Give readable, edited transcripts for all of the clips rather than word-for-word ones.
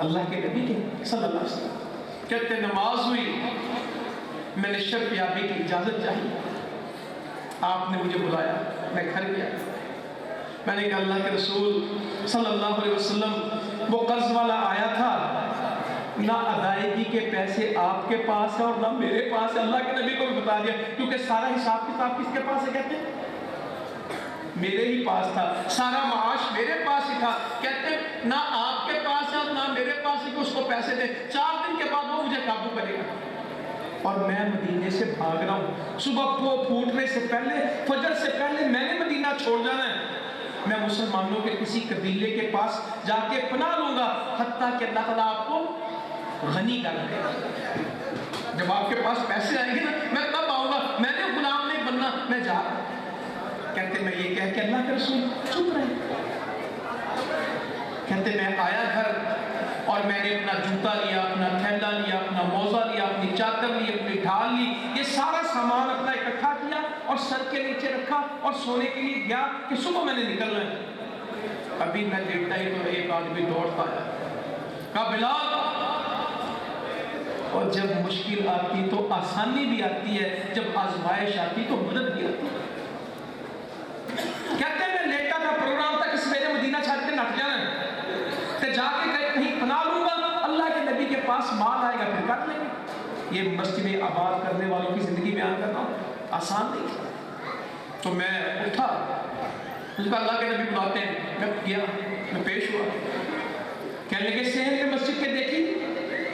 اللہ کے نبی کے صلی اللہ علیہ وسلم کہتے نماز ہوئی، میں نے شرط یابی کی اجازت چاہی، آپ نے مجھے بلایا، میں گھر گیا، میں نے کہا اللہ کے رسول صلی اللہ علیہ وسلم وہ قرض والا آیا تھا، نہ ادائیگی کے پیسے آپ کے پاس ہے اور نہ میرے پاس ہے۔ اللہ کے نبی کو بھی بتا دیا، کیونکہ سارا حساب کتاب کس کے پاس ہے؟ کہتے ہیں میرے ہی پاس تھا، سارا معاش میرے پاس ہی تھا۔ کہتے ہیں نہ آپ کے پاس ہے اور نہ میرے پاس ہے کہ اس کو پیسے دے، 4 دن کے بعد وہ مجھے قابو کرے گا، اور میں مدینے سے بھاگ رہا ہوں، صبح کو پھوٹنے سے پہلے، فجر سے پہلے میں نے مدینہ چھوڑ جانا ہے، میں مسلمانوں کے کسی قبیلے کے پاس جا کے پناہ لوں گا، حتیٰ کہ اللہ تعالیٰ آپ کو غنی کر دے گا۔ جب آپ کے پاس پیسے آئیں گے نا، میں تب آؤں گا، میں نے غلام نہیں بننا، میں جا رہا ہوں۔ کہتے میں یہ کہہ کے اللہ کے رسول چپ رہے۔ کہتے میں آیا گھر اور میں نے اپنا جوتا لیا، اپنا تھیلا لیا، اپنا موزہ لیا، اپنی چادر لی، اپنی ڈھال لی، یہ سارا سامان اپنا اکٹھا کیا اور سر کے نیچے رکھا اور سونے کے لیے گیا کہ صبح میں نے نکلنا ہے۔ ابھی میں لیٹا ہی تو ایک آدمی دوڑتا ہے، کہا بلال۔ اور جب مشکل آتی تو آسانی بھی آتی ہے، جب آزمائش آتی تو مدد بھی آتی ہے۔ کہتے ہیں میں لیٹا تھا، پروگرام تھا کہ سویرے مدینہ چھاڑ کے نٹ جانا ہے، کہ جا کے کہیں پناہ لوں گا، اللہ کے نبی کے پاس مال آئے گا پھر کر لیں گے۔ یہ مسجد آباد کرنے والوں کی زندگی بیان کرنا آسان نہیں۔ تو میں اٹھا، اس کا اللہ کے نبی بلاتے ہیں، میں گیا، میں پیش ہوا، کہنے لگے صحن میں مسجد کے دیکھی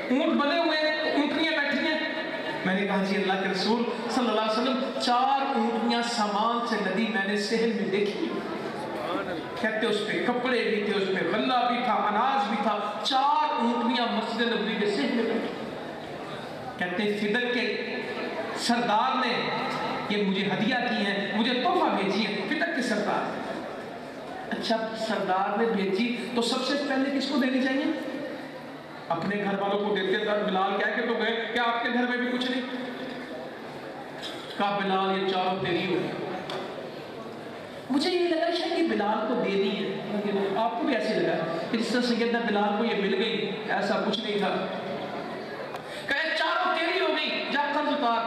اونٹ بنے ہوئے ہیں، اونٹنیاں بیٹھی ہیں۔ میں نے کہا جی اللہ کے رسول صلی اللہ علیہ وسلم 4 اونٹنیاں سامان سے لدی میں نے صحن میں دیکھی۔ کہتے اس پہ کپڑے بھی تھے، اس پہ غلہ بھی تھا، اناج بھی تھا، 4 اونٹنیاں مسجد نبوی کے صحن میں بیٹھی۔ کہتے فدق کے سردار نے یہ مجھے ہدیہ کی ہیں، مجھے تحفہ بھیجی ہے، فدق کے سردار۔ اچھا سردار نے بھیجی تو سب سے پہلے کس کو دینی چاہیے؟ اپنے گھر والوں کو دیتے تھا۔ بلال کہہ کے تو گئے کہ آپ کے گھر میں بھی کچھ نہیں؟ کہا بلال یہ 4 تیری ہو۔ مجھے یہ لگا شاید یہ بلال کو دے دی ہے، آپ کو بھی ایسے لگا کہ جس طرح سیدنا بلال کو یہ مل گئی، ایسا کچھ نہیں تھا۔ کہے 4 تیری ہو گئی، جا قرض اتار۔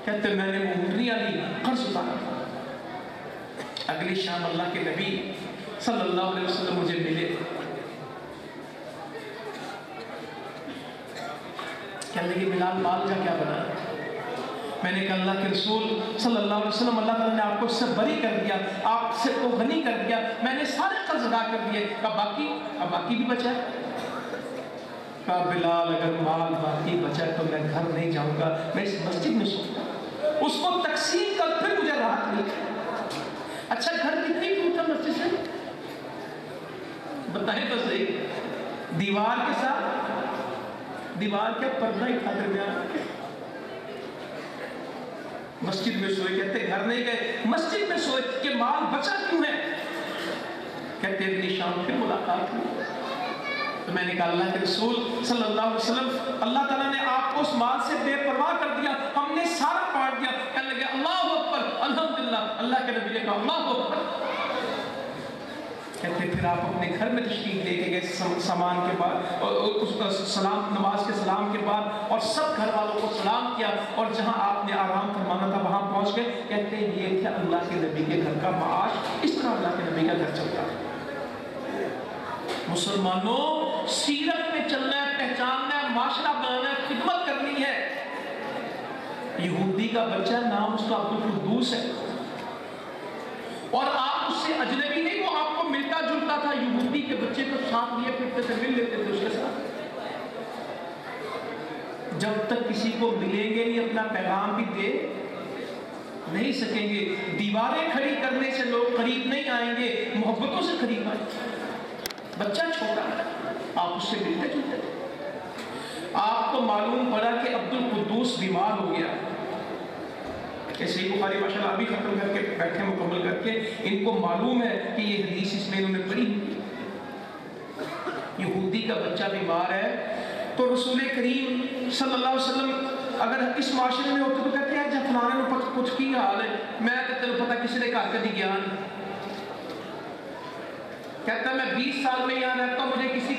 کہتے میں نے اونٹنیاں لی، قرض اتارا۔ اگلی شام اللہ کے نبی صلی اللہ علیہ وسلم مجھے ملے، کہنے لگے بلال مال کا کیا بنا؟ میں نے کہا اللہ کے رسول صلی اللہ علیہ وسلم اللہ تعالیٰ نے آپ کو اس سے بری کر دیا، آپ سے کو غنی کر دیا، میں نے سارے قرض ادا کر دیے۔ کہا باقی بھی بچا ہے؟ کہا بلال اگر مال باقی بچا تو میں گھر نہیں جاؤں گا، میں اس مسجد میں سوؤں گا، اس کو تقسیم کر پھر مجھے راحت ملی۔ اچھا گھر کتنی دور تھا مسجد سے؟ بتائیں تو صحیح۔ دیوار کے ساتھ، دیوار کا پردہ ہی تھا درمیان۔ مسجد میں سوئے، کہتے گھر نہیں گئے، مسجد میں سوئے کہ مال بچا کیوں ہے؟ کہتے اگلی شام پھر ملاقات ہوئی تو میں نے کہا اللہ کے رسول صلی اللہ علیہ وسلم اللہ تعالیٰ نے آپ کو اس مال سے بے پرواہ کر دیا، ہم نے سارا بانٹ دیا۔ کہنے لگے اللہ اکبر، الحمدللہ۔ اللہ کے نبی نے کہا اللہ اکبر۔ کہتے پھر آپ اپنے گھر میں تشریف لے کے گئے سامان کے بعد، اس سلام نماز کے سلام کے بعد، اور سب گھر والوں کو سلام کیا، اور جہاں آپ نے آرام فرمانا تھا وہاں پہنچ گئے۔ کہتے ہیں یہ تھا اللہ کے نبی کے گھر کا معاش، اس طرح اللہ کے نبی کا گھر چلتا ہے۔ مسلمانوں سیرت میں چلنا ہے، پہچاننا ہے، معاشرہ بنانا ہے، خدمت کرنی ہے۔ یہودی کا بچہ نام اس کا عبد القدوس ہے، اور آپ اس سے اجنبی نہیں، وہ آپ کو ملتا جلتا تھا۔ یہودی کے بچے کو ساتھ لیے پھرتے تھے، مل لیتے تھے اس کے ساتھ۔ جب تک کسی کو ملیں گے نہیں اپنا پیغام بھی دے نہیں سکیں گے۔ دیواریں کھڑی کرنے سے لوگ قریب نہیں آئیں گے، محبتوں سے قریب آئیں گے۔ بچہ چھوٹا ہے، آپ اس سے ملتے جلتے تھے۔ آپ کو معلوم پڑا کہ عبد القدوس بیمار ہو گیا، صحیح بخاری ماشاءاللہ ابھی ختم کر کے بیٹھے مکمل کر کے، ان کو معلوم ہے کہ یہ حدیث اس میں انہوں نے پڑھی ہوئی۔ یہودی کا بچہ بیمار ہے تو رسول کریم صلی اللہ علیہ وسلم اگر اس معاشرے میں ہوتے تو کہتے ہیں جب فلانے میں کچھ کی حال ہے، میں تو تیرے پتہ کسی نے گھر کدی گیا نہیں۔ کہتا ہے میں 20 سال میں یہاں رہتا ہوں، مجھے کسی